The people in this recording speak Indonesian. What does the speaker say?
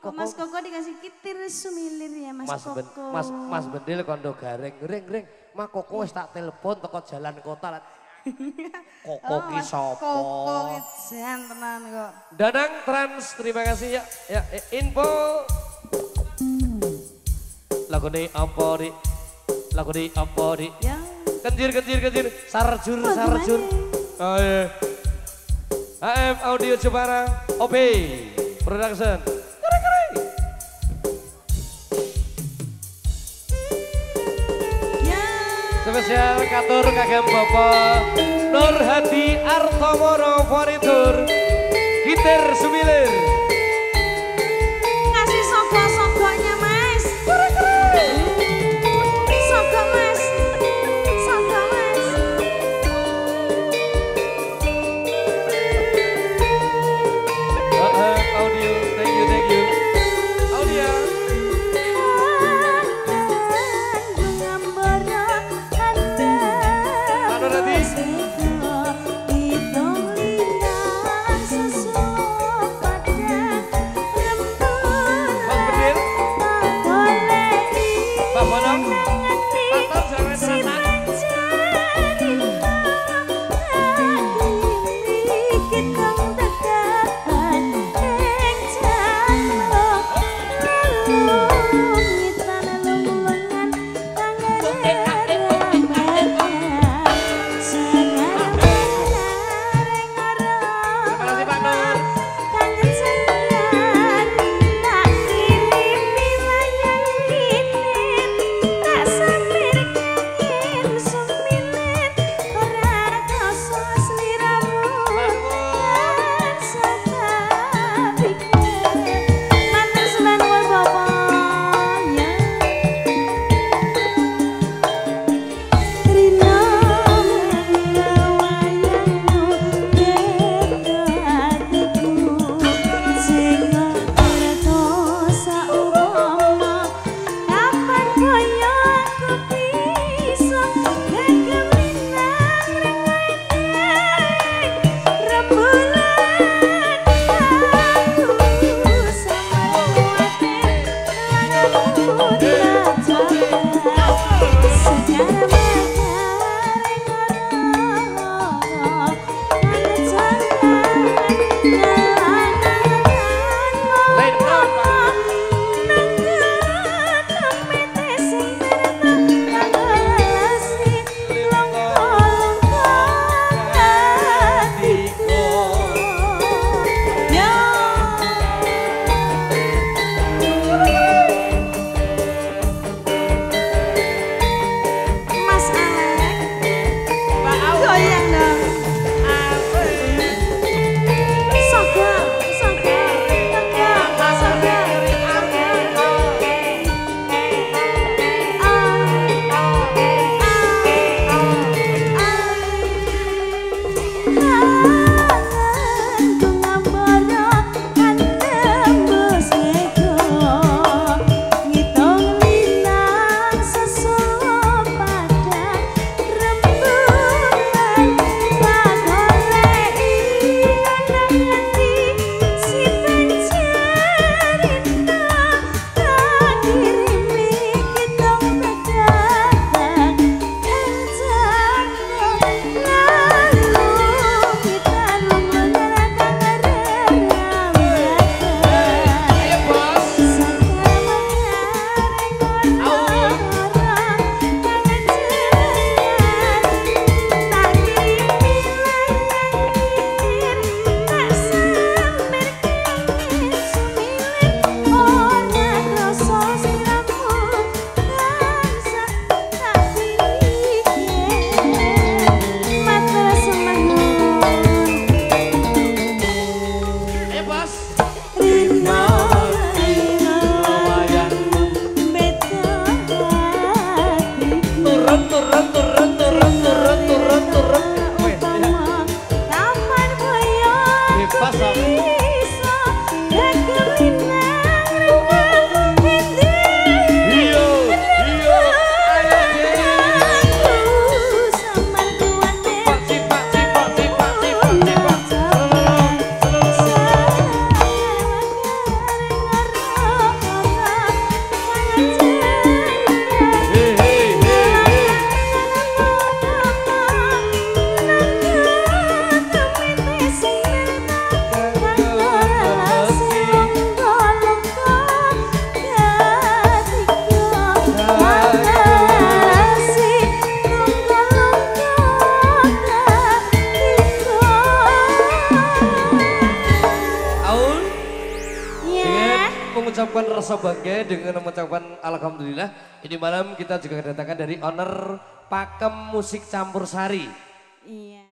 Kok Mas Koko dikasih kitir sumilir ya Mas Koko. Mas Bendil kondo gareng, ring. Mak Koko wis tak telepon teko jalan kota. Koko ki sapa? Koko jan tenan kok. Danang Trans, terima kasih ya. Ya, info. Lagu ini apa dik? Lagu ini apa dik? Ya. Kenjir. Sarjur. Oh iya. AM Audio Jepara, OP Production. Spesial katur kagem Bapak Nur Hadi Artomoro Fonitur Gitar Sumilir. Kasih sogok-sogoknya Mas. Sogok Mas. Sogok Mas. Audio, thank you. Audio. mengucapkan rasa bangga dengan mengucapkan alhamdulillah. Ini malam kita juga kedatangan dari owner Pakem Musik Campur Sari. Iya.